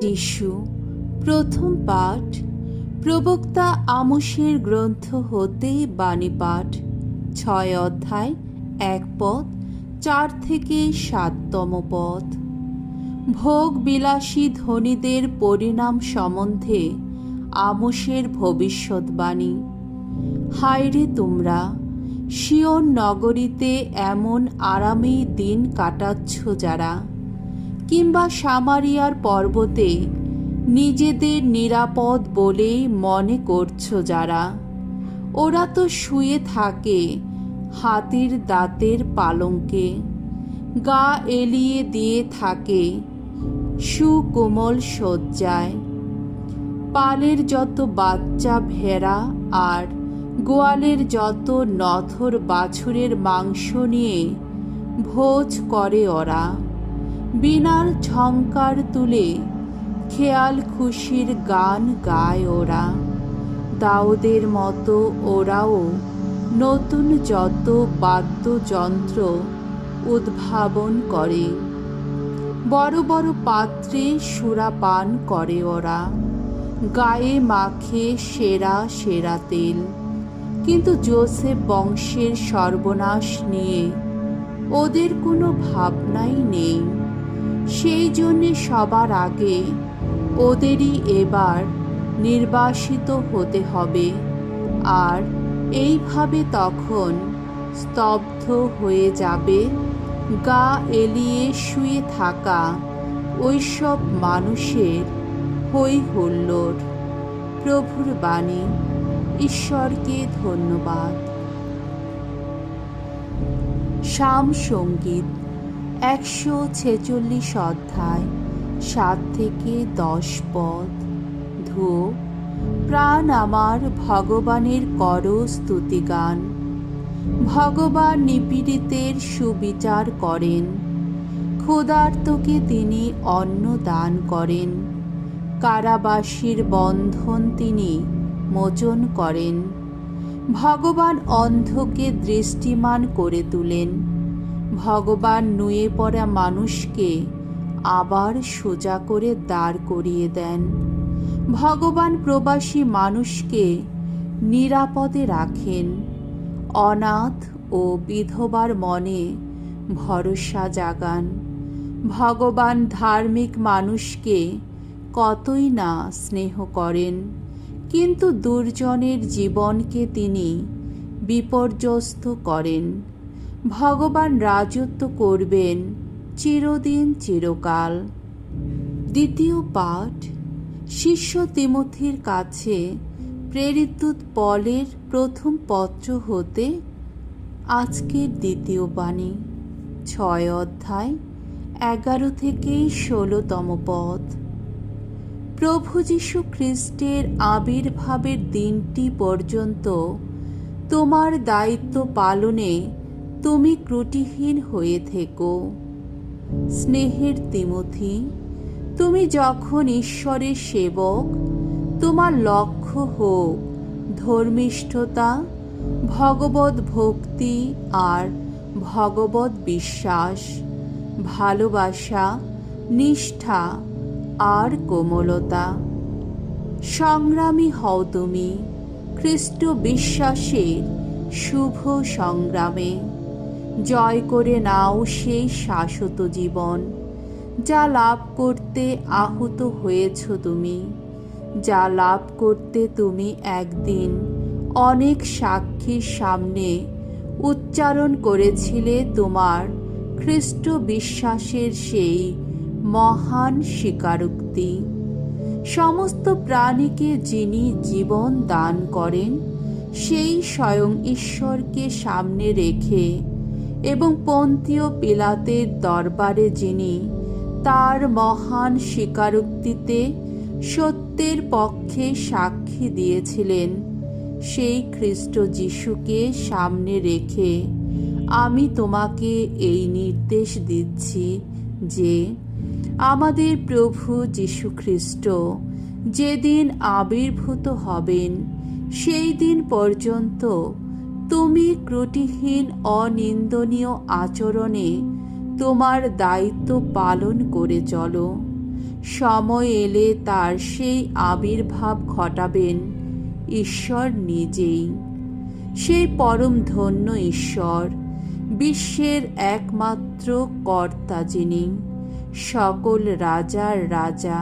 যিশু প্রথম পাঠ। প্রবক্তা আমোসের গ্রন্থ হতে বাণী পাঠ। 6 অধ্যায় 1 পদ 4 থেকে 7তম পদ। ভোগ বিলাসী ধনীদের পরিণাম সম্বন্ধে আমোসের ভবিষ্যৎবাণী। হায়রে তোমরা সিয়ন নগরীতে এমন আরামেই দিন কাটাচ্ছ যারা, কিংবা সামারিয়ার পর্বতে নিজেদের নিরাপদ বলেই মনে করছো যারা, ওরা তো শুয়ে থাকে হাতির দাঁতের পালঙ্কে, গা এলিয়ে দিয়ে থাকে সুকোমল শয্যায়। পালের যত বাচ্চা ভেড়া আর গোয়ালের যত নথর বাছুরের মাংস নিয়ে ভোজ করে ওরা, বীণার ঝংকার তুলে খেয়াল খুশির গান গায় ওরা। দাউদের মতো ওরাও নতুন যত বাদ্যযন্ত্র উদ্ভাবন করে, বড় বড় পাত্রে সুরাপান করে ওরা, গায়ে মাখে সেরা সেরা তেল। কিন্তু যোসেফ বংশের সর্বনাশ নিয়ে ওদের কোনো ভাবনাই নেই। সেই জন্যে সবার আগে ওদেরই এবার নির্বাসিত হতে হবে, আর এইভাবে তখন স্তব্ধ হয়ে যাবে গা এলিয়ে শুয়ে থাকা ওইসব মানুষের হই হুল্লোড়। প্রভুর বাণী। ঈশ্বরকে ধন্যবাদ। সাম সঙ্গীত 146 অধ্যায় 7 থেকে 10 পদ। ধুও, প্রাণ আমার ভগবানের কর স্তুতিগান। ভগবান নিপীড়িতের সুবিচার করেন, ক্ষুধার্তকে তিনি অন্ন দান করেন, কারাবাসীর বন্ধন তিনি মোচন করেন। ভগবান অন্ধকে দৃষ্টিমান করে তুলেন, ভগবান নুয়ে পড়া মানুষকে আবার সোজা করে দাঁড় করিয়ে দেন। ভগবান প্রবাসী মানুষকে নিরাপদে রাখেন, অনাথ ও বিধবার মনে ভরসা জাগান। ভগবান ধার্মিক মানুষকে কতই না স্নেহ করেন, কিন্তু দুর্জনের জীবনকে তিনি বিপর্যস্ত করেন। ভগবান রাজত্ব করবেন চিরদিন চিরকাল। দ্বিতীয় পাঠ। শিষ্য তিমথির কাছে প্রেরিত পলের প্রথম পত্র হতে আজকের দ্বিতীয় বাণী। 6 অধ্যায় 11 থেকে 16তম পদ। প্রভু যীশু খ্রিস্টের আবির্ভাবের দিনটি পর্যন্ত তোমার দায়িত্ব পালনে তুমি ত্রুটিহীন হয়ে থেকো। স্নেহের তিমথি, তুমি যখন ঈশ্বরের সেবক, তোমার লক্ষ্য হোক ধর্মিষ্ঠতা, ভগবত ভক্তি আর ভগবত বিশ্বাস, ভালোবাসা, নিষ্ঠা আর কোমলতা। সংগ্রামী হও তুমি খ্রিস্ট বিশ্বাসের শুভ সংগ্রামে। জয় করে নাও সেই শাশ্বত জীবন যা লাভ করতে আহুত হয়েছ তুমি, যা লাভ করতে তুমি একদিন অনেক সাক্ষীর সামনে উচ্চারণ করেছিলে তোমার খ্রিস্ট বিশ্বাসের সেই মহান স্বীকারোক্তি। সমস্ত প্রাণীকে যিনি জীবন দান করেন, সেই স্বয়ং ঈশ্বরকে সামনে রেখে এবং পন্তীয় পিলাতের দরবারে যিনি তার মহান স্বীকারোক্তিতে সত্যের পক্ষে সাক্ষী দিয়েছিলেন, সেই খ্রিস্ট যিশুকে সামনে রেখে আমি তোমাকে এই নির্দেশ দিচ্ছি যে আমাদের প্রভু যীশু খ্রিস্ট যেদিন আবির্ভূত হবেন, সেই দিন পর্যন্ত তুমি ত্রুটিহীন অনিন্দনীয় আচরণে তোমার দায়িত্ব পালন করে চলো। সময় এলে তার সেই আবির্ভাব ঘটাবেন ঈশ্বর নিজেই। সেই পরম ধন্য ঈশ্বর, বিশ্বের একমাত্র কর্তা যিনি, সকল রাজার রাজা,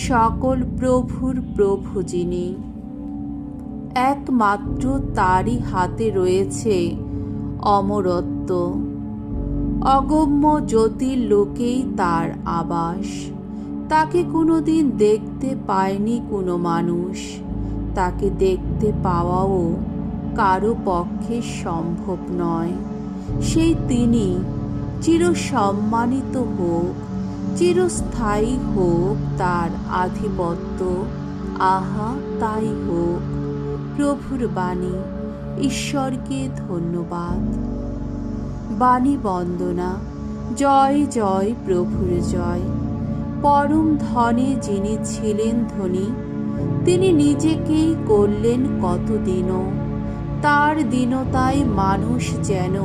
সকল প্রভুর প্রভু যিনি, একমাত্র তারই হাতে রয়েছে অমরত্ব। অগম্য জ্যোতির লোকেই তার আবাস। তাকে কোনোদিন দেখতে পায়নি কোনো মানুষ, তাকে দেখতে পাওয়াও কারো পক্ষে সম্ভব নয়। সেই তিনি চিরসম্মানিত হোক, চিরস্থায়ী হোক তার আধিপত্য, আহা তাই হোক। প্রভুর বাণী। ঈশ্বরকে ধন্যবাদ। বাণী বন্দনা। জয় জয় প্রভুর জয়। পরম ধনে যিনি ছিলেন ধনী, তিনি নিজেকেই করলেন কতদিনও। তার দীনতায় মানুষ যেন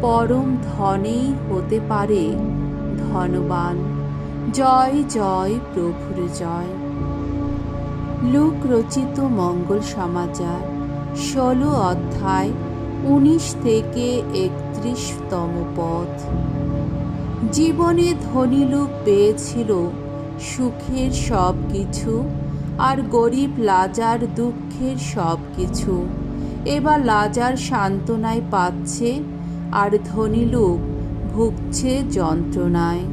পরম ধনেই হতে পারে ধনবান। জয় জয় প্রভুর জয়। লূক রচিত মঙ্গল সমাচার 16 অধ্যায় 19 থেকে 31তম পদ। জীবনে ধনী লোক পেয়েছিল সুখের সব কিছু, আর গরিব লাজার দুঃখের সব কিছু। এবার লাজার সান্ত্বনায় পাচ্ছে, আর ধনী লোক ভুগছে যন্ত্রণায়।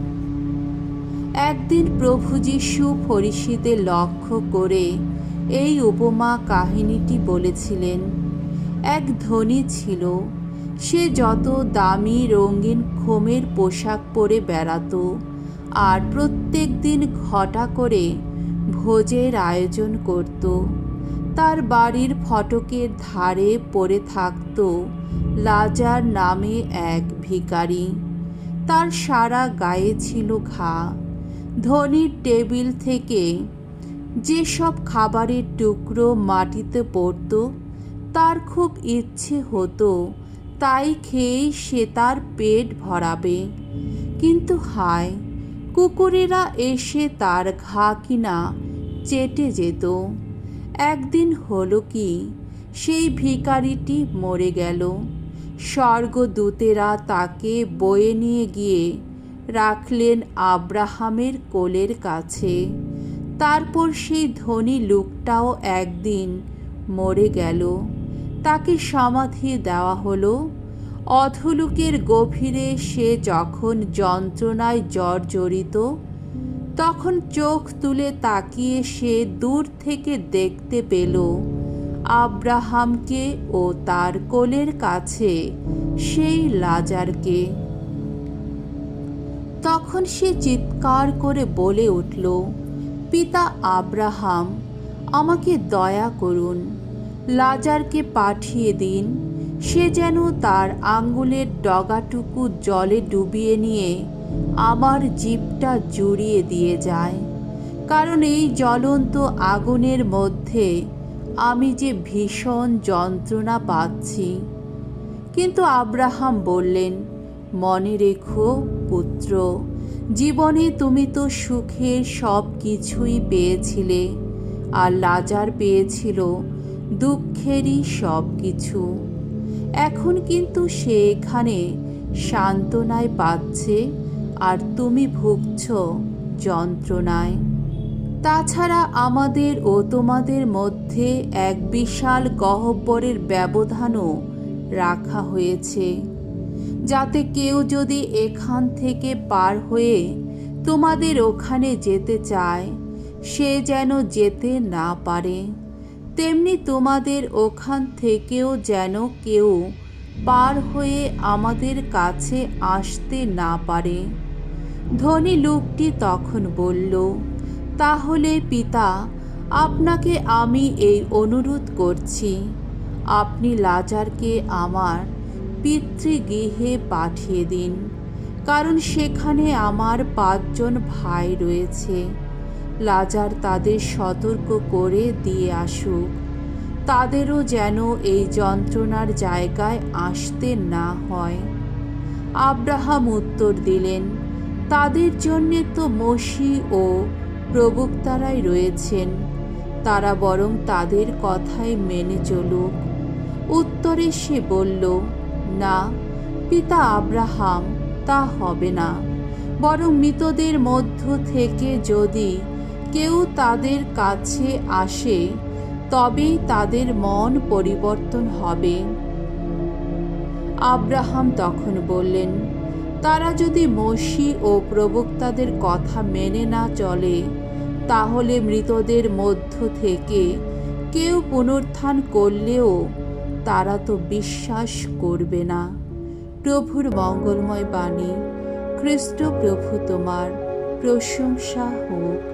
একদিন প্রভু যীশু ফরিসীদের লক্ষ্য করে এই উপমা কাহিনীটি বলেছিলেন। এক ধনী ছিল, সে যত দামি রঙিন খোমের পোশাক পরে বেড়াত, আর প্রত্যেক দিন ঘটা করে ভোজের আয়োজন করত। তার বাড়ির ফটকের ধারে পড়ে থাকত লাজার নামে এক ভিখারি। তার সারা গায়ে ছিল ঘা। ধনীর টেবিল থেকে যেসব খাবারের টুকরো মাটিতে পড়ত, তার খুব ইচ্ছে হতো তাই খেয়েই সে তার পেট ভরাবে। কিন্তু হায়, কুকুরেরা এসে তার ঘা কিনা চেটে যেত। একদিন হলো কি, সেই ভিখারিটি মরে গেল। স্বর্গদূতেরা তাকে বয়ে নিয়ে গিয়ে রাখলেন আব্রাহামের কোলের কাছে। তারপর সেই ধনী লোকটাও একদিন মরে গেল। তাকে সমাধি দেওয়া হলো। অধোলোকের গভীরে সে যখন যন্ত্রণায় জর্জরিত, তখন চোখ তুলে তাকিয়ে সে দূর থেকে দেখতে পেল আব্রাহামকে ও তার কোলের কাছে সেই লাজারকে। তখন সে চিৎকার করে বলে উঠল, পিতা আব্রাহাম, আমাকে দয়া করুন, লাজারকে পাঠিয়ে দিন, সে যেন তার আঙ্গুলের ডগাটুকু জলে ডুবিয়ে নিয়ে আমার জিভটা জুড়িয়ে দিয়ে যায়, কারণ এই জ্বলন্ত আগুনের মধ্যে আমি যে ভীষণ যন্ত্রণা পাচ্ছি। কিন্তু আব্রাহাম বললেন, মনে রেখো পুত্র, জীবনে তুমি তো সুখের সব কিছুই পেয়েছিলে, আর লাজার পেয়েছিল দুঃখেরই সব কিছু। এখন কিন্তু সে এখানে সান্ত্বনায় পাচ্ছে, আর তুমি ভুগছ যন্ত্রণায়। তাছাড়া আমাদের ও তোমাদের মধ্যে এক বিশাল গহ্বরের ব্যবধানও রাখা হয়েছে, যাতে কেউ যদি এখান থেকে পার হয়ে তোমাদের ওখানে যেতে চায়, সে যেন যেতে না পারে। তেমনি তোমাদের ওখান থেকেও যেন কেউ পার হয়ে আমাদের কাছে আসতে না পারে। ধনী লোকটি তখন বলল, তাহলে পিতা, আপনাকে আমি এই অনুরোধ করছি, আপনি লাজারকে আমার পিতৃগৃহে পাঠিয়ে দিন, কারণ সেখানে আমার 5 জন ভাই রয়েছে। লাজার তাদের সতর্ক করে দিয়ে আসুক, তাদেরও যেন এই যন্ত্রণার জায়গায় আসতে না হয়। আব্রাহাম উত্তর দিলেন, তাদের জন্যে তো মসি ও প্রবক্তারাই রয়েছেন, তারা বরং তাদের কথাই মেনে চলুক। উত্তরে সে বলল, না পিতা আব্রাহাম, তা হবে না। বরং মৃতদের মধ্য থেকে যদি কেউ তাদের কাছে আসে তবেই তাদের মন পরিবর্তন হবে। আব্রাহাম তখন বললেন, তারা যদি মসি ও প্রবক্তাদের কথা মেনে না চলে, তাহলে মৃতদের মধ্য থেকে কেউ পুনরুত্থান করলেও তারা তো বিশ্বাস করবে না। প্রভুর মঙ্গলময় বাণী। খ্রিস্ট প্রভু তোমার প্রশংসা হোক।